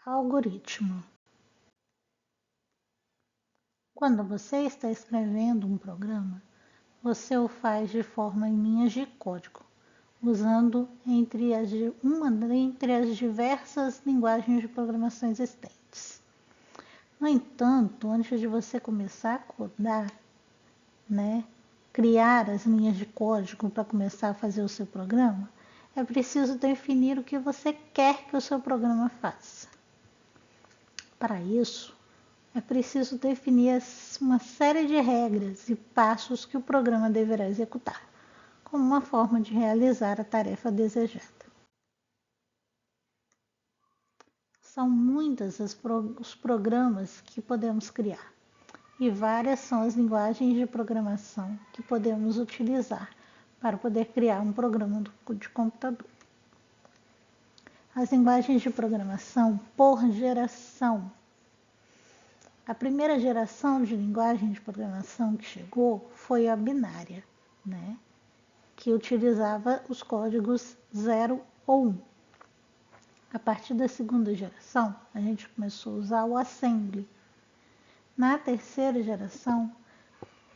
Algoritmo. Quando você está escrevendo um programa, você o faz de forma em linhas de código, usando uma dentre as diversas linguagens de programação existentes. No entanto, antes de você começar a codar, criar as linhas de código para começar a fazer o seu programa, é preciso definir o que você quer que o seu programa faça. Para isso, é preciso definir uma série de regras e passos que o programa deverá executar, como uma forma de realizar a tarefa desejada. São muitos os programas que podemos criar, e várias são as linguagens de programação que podemos utilizar para poder criar um programa de computador. As linguagens de programação por geração. A primeira geração de linguagem de programação que chegou foi a binária, que utilizava os códigos 0 ou 1. A partir da segunda geração, a gente começou a usar o assembly. Na terceira geração,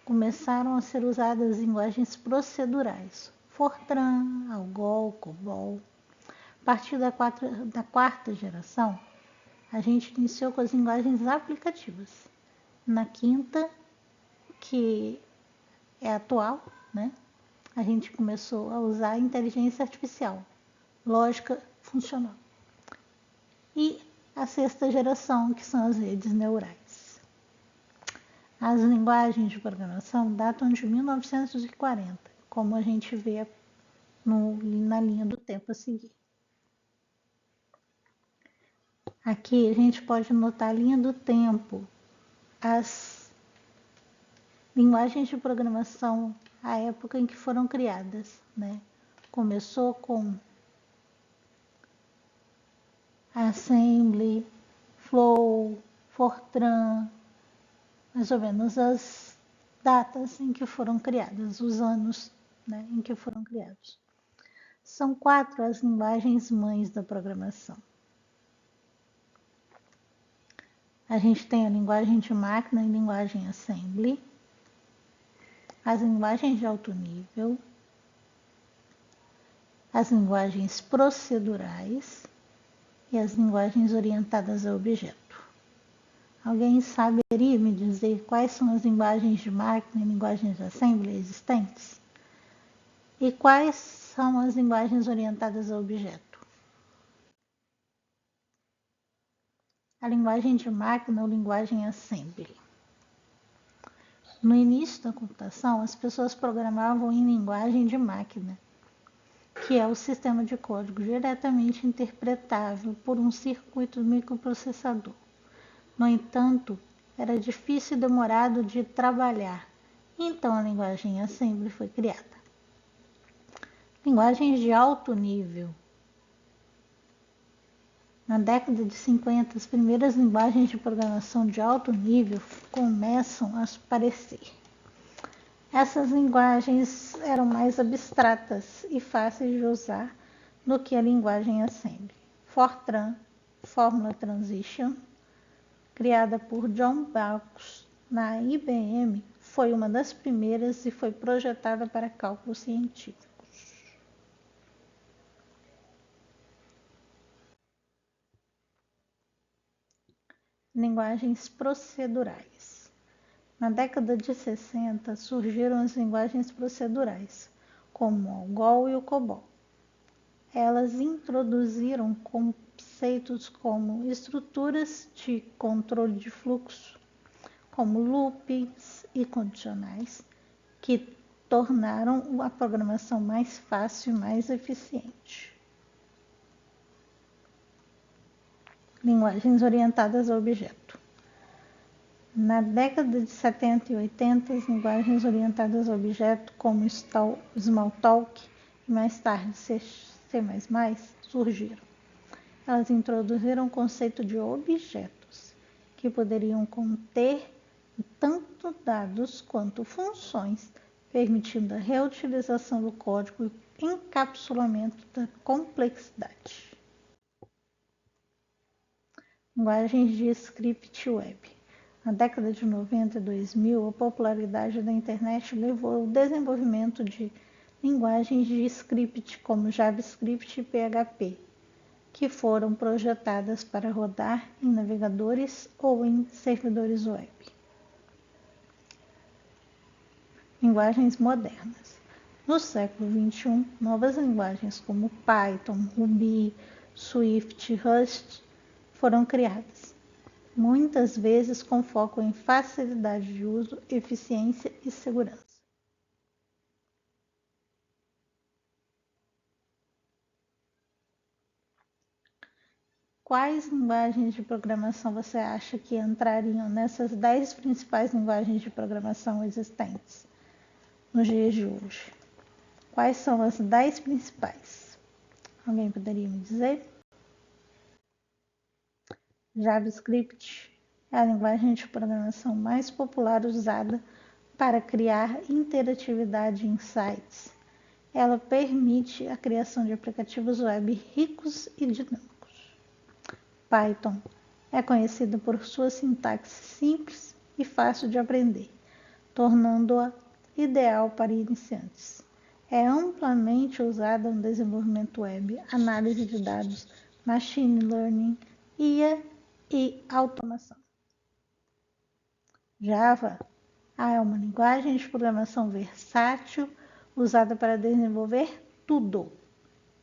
começaram a ser usadas linguagens procedurais, Fortran, Algol, COBOL. A partir da quarta geração, a gente iniciou com as linguagens aplicativas. Na quinta, que é atual, a gente começou a usar a inteligência artificial, lógica funcional. E a sexta geração, que são as redes neurais. As linguagens de programação datam de 1940, como a gente vê na linha do tempo a seguir. Aqui a gente pode notar a linha do tempo, as linguagens de programação, a época em que foram criadas. Começou com Assembly, Flow, Fortran, mais ou menos as datas em que foram criadas, os anos em que foram criados. São 4 as linguagens mães da programação. A gente tem a linguagem de máquina e linguagem Assembly, as linguagens de alto nível, as linguagens procedurais e as linguagens orientadas a objeto. Alguém saberia me dizer quais são as linguagens de máquina e linguagens de Assembly existentes? E quais são as linguagens orientadas a objeto? A linguagem de máquina ou linguagem Assembly. No início da computação, as pessoas programavam em linguagem de máquina, que é o sistema de código diretamente interpretável por um circuito microprocessador. No entanto, era difícil e demorado de trabalhar, então a linguagem Assembly foi criada. Linguagens de alto nível. Na década de 50, as primeiras linguagens de programação de alto nível começam a aparecer. Essas linguagens eram mais abstratas e fáceis de usar do que a linguagem Assembly. Fortran, Formula Transition, criada por John Baucus na IBM, foi uma das primeiras e foi projetada para cálculos científicos. Linguagens procedurais. Na década de 60, surgiram as linguagens procedurais, como o Algol e o COBOL. Elas introduziram conceitos como estruturas de controle de fluxo, como loops e condicionais, que tornaram a programação mais fácil e mais eficiente. Linguagens orientadas a objeto. Na década de 70 e 80, as linguagens orientadas a objeto, como Smalltalk e mais tarde C++, surgiram. Elas introduziram o conceito de objetos, que poderiam conter tanto dados quanto funções, permitindo a reutilização do código e encapsulamento da complexidade. Linguagens de script web. Na década de 90 e 2000, a popularidade da internet levou ao desenvolvimento de linguagens de script como JavaScript e PHP, que foram projetadas para rodar em navegadores ou em servidores web. Linguagens modernas. No século XXI, novas linguagens como Python, Ruby, Swift, Rust foram criadas, muitas vezes com foco em facilidade de uso, eficiência e segurança. Quais linguagens de programação você acha que entrariam nessas 10 principais linguagens de programação existentes nos dias de hoje? Quais são as 10 principais? Alguém poderia me dizer? JavaScript é a linguagem de programação mais popular usada para criar interatividade em sites. Ela permite a criação de aplicativos web ricos e dinâmicos. Python é conhecida por sua sintaxe simples e fácil de aprender, tornando-a ideal para iniciantes. É amplamente usada no desenvolvimento web, análise de dados, machine learning, IA e automação. Java é uma linguagem de programação versátil usada para desenvolver tudo,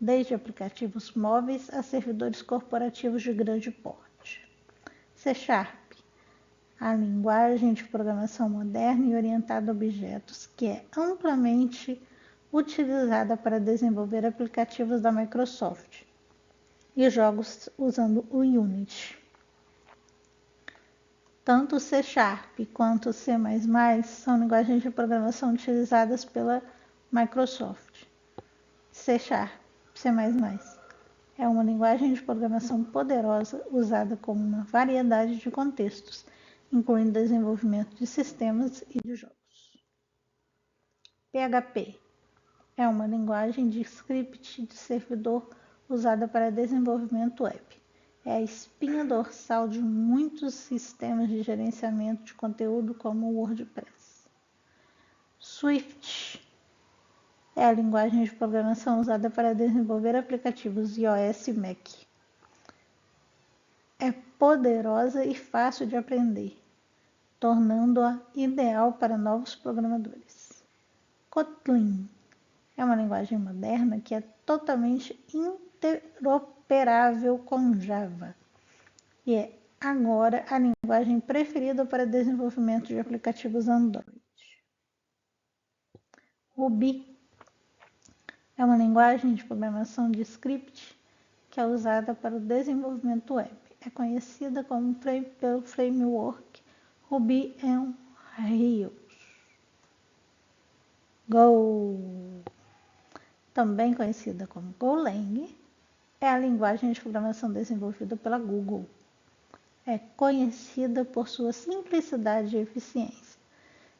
desde aplicativos móveis a servidores corporativos de grande porte. C#, a linguagem de programação moderna e orientada a objetos, que é amplamente utilizada para desenvolver aplicativos da Microsoft e jogos usando o Unity. Tanto o C# quanto o C++ são linguagens de programação utilizadas pela Microsoft. C# C++ é uma linguagem de programação poderosa usada como uma variedade de contextos, incluindo desenvolvimento de sistemas e de jogos. PHP é uma linguagem de script de servidor usada para desenvolvimento web. É a espinha dorsal de muitos sistemas de gerenciamento de conteúdo como o WordPress. Swift é a linguagem de programação usada para desenvolver aplicativos iOS e Mac. É poderosa e fácil de aprender, tornando-a ideal para novos programadores. Kotlin é uma linguagem moderna que é totalmente interoperável com Java e é agora a linguagem preferida para desenvolvimento de aplicativos Android. Ruby é uma linguagem de programação de script que é usada para o desenvolvimento web. É conhecida pelo framework Ruby on Rails. Go, também conhecida como Golang, é a linguagem de programação desenvolvida pela Google. É conhecida por sua simplicidade e eficiência,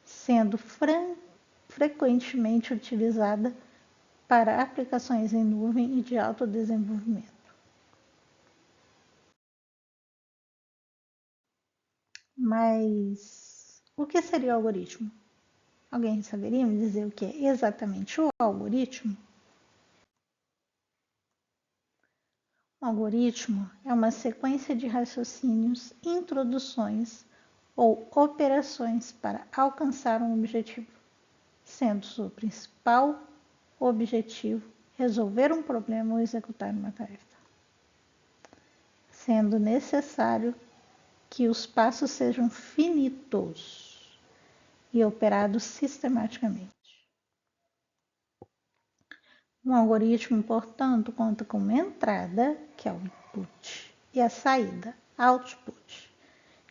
sendo frequentemente utilizada para aplicações em nuvem e de alto desenvolvimento. Mas o que seria o algoritmo? Alguém saberia me dizer o que é exatamente o algoritmo? O algoritmo é uma sequência de raciocínios, introduções ou operações para alcançar um objetivo, sendo seu principal objetivo resolver um problema ou executar uma tarefa, sendo necessário que os passos sejam finitos e operados sistematicamente. Um algoritmo, portanto, conta com uma entrada, que é o input, e a saída, output,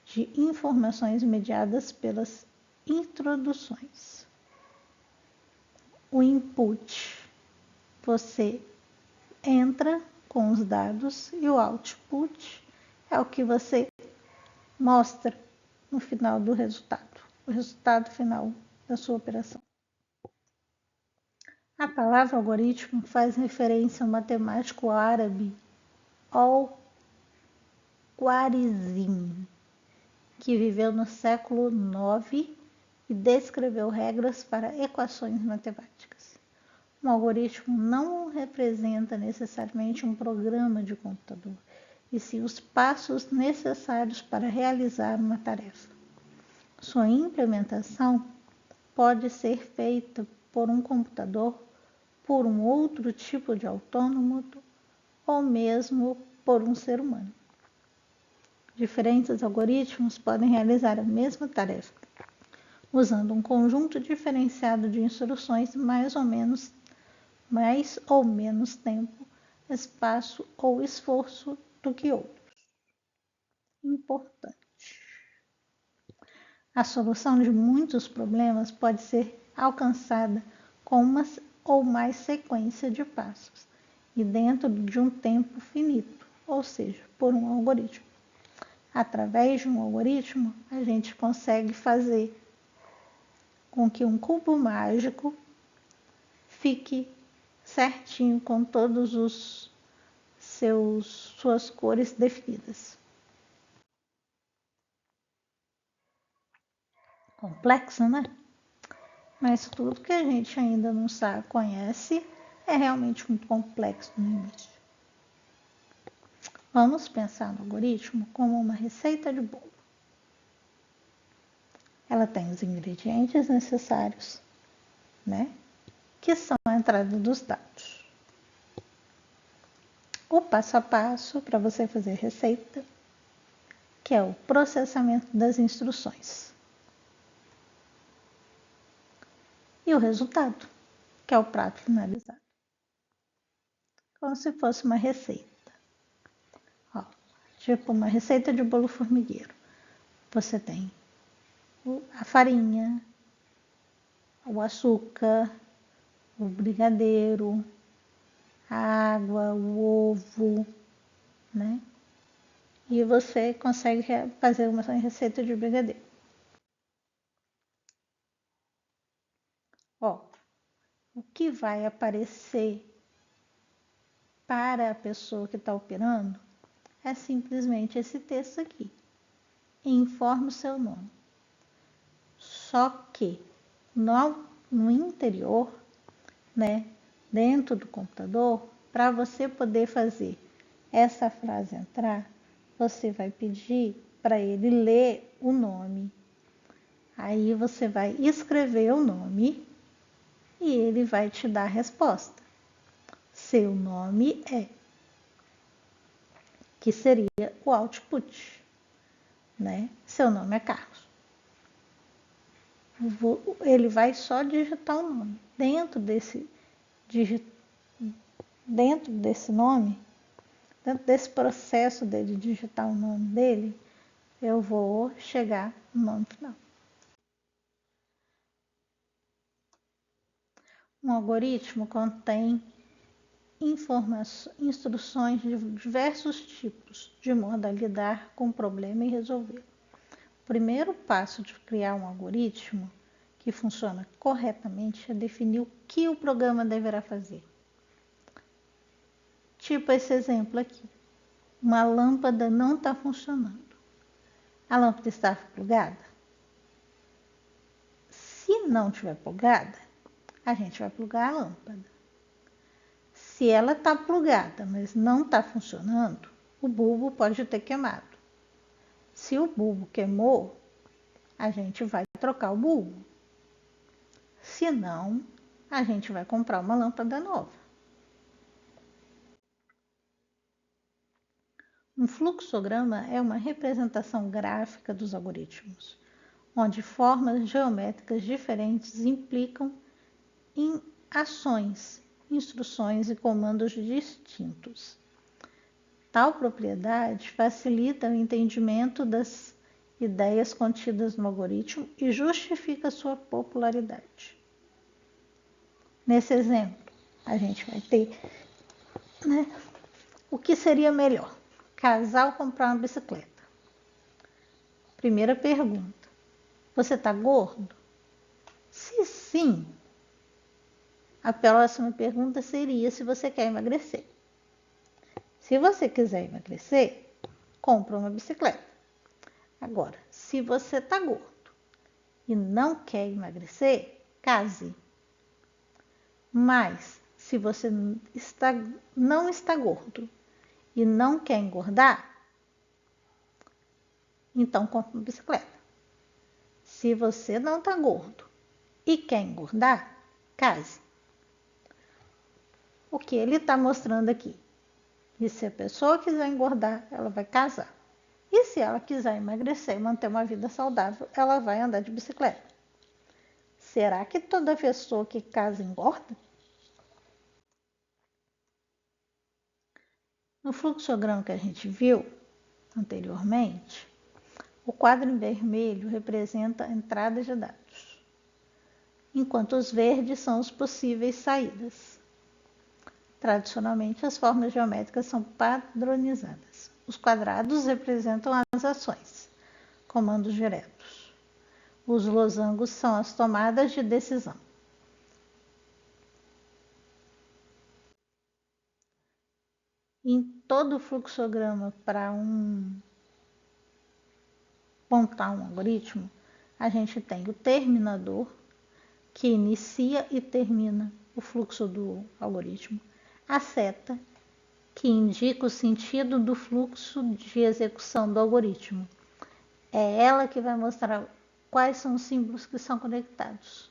de informações mediadas pelas introduções. O input, você entra com os dados e o output é o que você mostra no final do resultado, o resultado final da sua operação. A palavra algoritmo faz referência ao matemático árabe Khwarizmi, que viveu no século IX e descreveu regras para equações matemáticas. Um algoritmo não representa necessariamente um programa de computador, e sim os passos necessários para realizar uma tarefa. Sua implementação pode ser feita por um computador, por um outro tipo de autônomo ou mesmo por um ser humano. Diferentes algoritmos podem realizar a mesma tarefa, usando um conjunto diferenciado de instruções mais ou menos tempo, espaço ou esforço do que outros. Importante. A solução de muitos problemas pode ser alcançada com uma ou mais sequência de passos e dentro de um tempo finito, ou seja, por um algoritmo. Através de um algoritmo, a gente consegue fazer com que um cubo mágico fique certinho com todos os suas cores definidas. Complexo, né? Mas tudo que a gente ainda não sabe, conhece, é realmente muito complexo no início. Vamos pensar no algoritmo como uma receita de bolo. Ela tem os ingredientes necessários, né? Que são a entrada dos dados. O passo a passo para você fazer a receita, que é o processamento das instruções. E o resultado, que é o prato finalizado. Como se fosse uma receita. Ó, tipo uma receita de bolo formigueiro. Você tem a farinha, o açúcar, o brigadeiro, a água, o ovo, né? E você consegue fazer uma receita de brigadeiro. Ó, o que vai aparecer para a pessoa que está operando é simplesmente esse texto aqui. Informe o seu nome. Só que no interior, né, dentro do computador, para você poder fazer essa frase entrar, você vai pedir para ele ler o nome. Aí você vai escrever o nome e ele vai te dar a resposta. Seu nome é, que seria o output, né? Seu nome é Carlos. Ele vai só digitar o nome. Dentro desse nome, dentro desse processo dele digitar o nome dele, eu vou chegar no nome final. Um algoritmo contém instruções de diversos tipos, de modo a lidar com o problema e resolver. O primeiro passo de criar um algoritmo que funciona corretamente é definir o que o programa deverá fazer. Tipo esse exemplo aqui. Uma lâmpada não está funcionando. A lâmpada está plugada? Se não estiver plugada, a gente vai plugar a lâmpada. Se ela está plugada, mas não está funcionando, o bulbo pode ter queimado. Se o bulbo queimou, a gente vai trocar o bulbo. Se não, a gente vai comprar uma lâmpada nova. Um fluxograma é uma representação gráfica dos algoritmos, onde formas geométricas diferentes implicam em ações, instruções e comandos distintos. Tal propriedade facilita o entendimento das ideias contidas no algoritmo e justifica sua popularidade. Nesse exemplo, a gente vai ter, né, o que seria melhor? Casal comprar uma bicicleta. Primeira pergunta: você está gordo? Se sim, a próxima pergunta seria se você quer emagrecer. Se você quiser emagrecer, compra uma bicicleta. Agora, se você está gordo e não quer emagrecer, case. Mas, se você não está gordo e não quer engordar, então compre uma bicicleta. Se você não está gordo e quer engordar, case. O que ele está mostrando aqui? E se a pessoa quiser engordar, ela vai casar. E se ela quiser emagrecer e manter uma vida saudável, ela vai andar de bicicleta. Será que toda pessoa que casa engorda? No fluxograma que a gente viu anteriormente, o quadro em vermelho representa a entrada de dados, enquanto os verdes são as possíveis saídas. Tradicionalmente, as formas geométricas são padronizadas. Os quadrados representam as ações, comandos diretos. Os losangos são as tomadas de decisão. Em todo fluxograma, para montar um algoritmo, a gente tem o terminador, que inicia e termina o fluxo do algoritmo, a seta, que indica o sentido do fluxo de execução do algoritmo. É ela que vai mostrar quais são os símbolos que são conectados.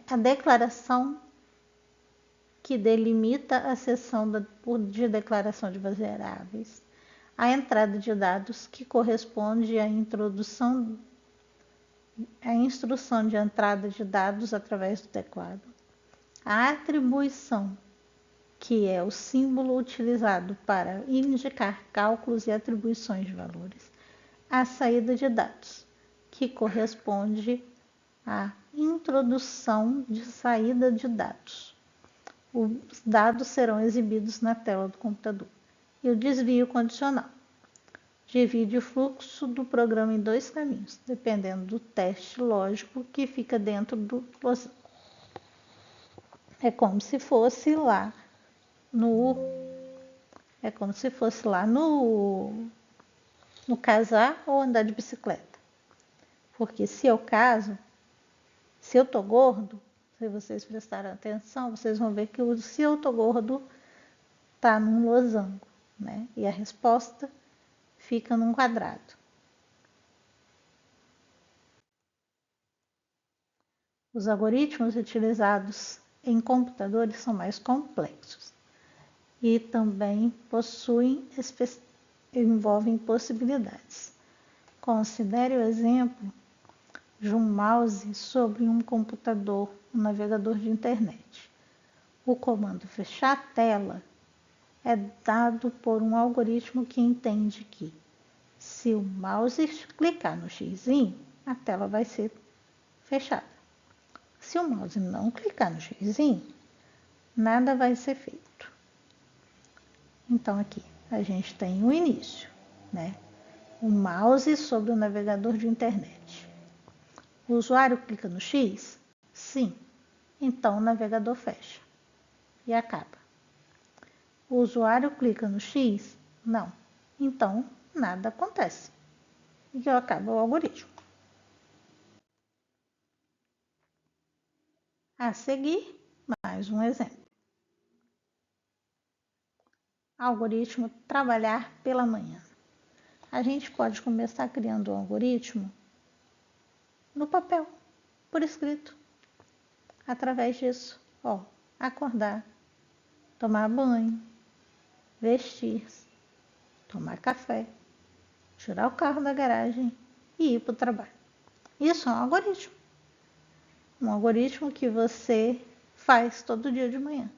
A declaração, que delimita a seção de declaração de variáveis. A entrada de dados, que corresponde à instrução de entrada de dados através do teclado. A atribuição, que é o símbolo utilizado para indicar cálculos e atribuições de valores. A saída de dados, que corresponde à introdução de saída de dados. Os dados serão exibidos na tela do computador. E o desvio condicional divide o fluxo do programa em dois caminhos, dependendo do teste lógico que fica dentro do losango. É como se fosse lá no casar ou andar de bicicleta. Porque se eu caso, se eu tô gordo, se vocês prestarem atenção, vocês vão ver que o se eu tô gordo tá num losango, né? E a resposta fica num quadrado. Os algoritmos utilizados em computadores são mais complexos e também envolvem possibilidades. Considere o exemplo de um mouse sobre um computador, um navegador de internet. O comando fechar a tela é dado por um algoritmo que entende que, se o mouse clicar no X, a tela vai ser fechada. Se o mouse não clicar no X, nada vai ser feito. Então, aqui a gente tem o início, né? O mouse sobre o navegador de internet. O usuário clica no X? Sim. Então, o navegador fecha e acaba. O usuário clica no X? Não. Então, nada acontece. E acaba o algoritmo. A seguir, mais um exemplo. Algoritmo trabalhar pela manhã. A gente pode começar criando um algoritmo no papel, por escrito. Através disso, acordar, tomar banho, vestir, tomar café, tirar o carro da garagem e ir para o trabalho. Isso é um algoritmo. Um algoritmo que você faz todo dia de manhã.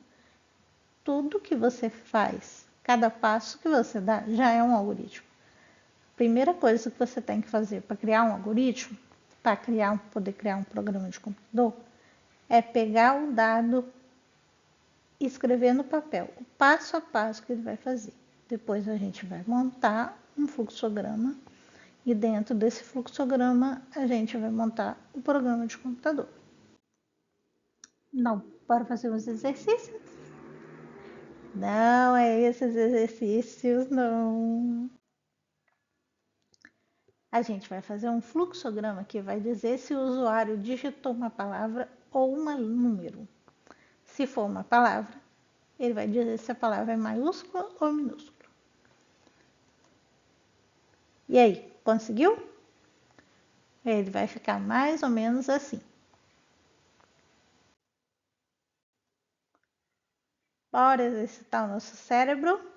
Tudo que você faz, cada passo que você dá, já é um algoritmo. A primeira coisa que você tem que fazer para criar um algoritmo, para poder criar um programa de computador, é pegar o dado e escrever no papel o passo a passo que ele vai fazer. Depois a gente vai montar um fluxograma e dentro desse fluxograma a gente vai montar o programa de computador. Não, bora fazer uns exercícios? Não é esses exercícios, não. A gente vai fazer um fluxograma que vai dizer se o usuário digitou uma palavra ou um número. Se for uma palavra, ele vai dizer se a palavra é maiúscula ou minúscula. E aí, conseguiu? Ele vai ficar mais ou menos assim. Bora exercitar o nosso cérebro.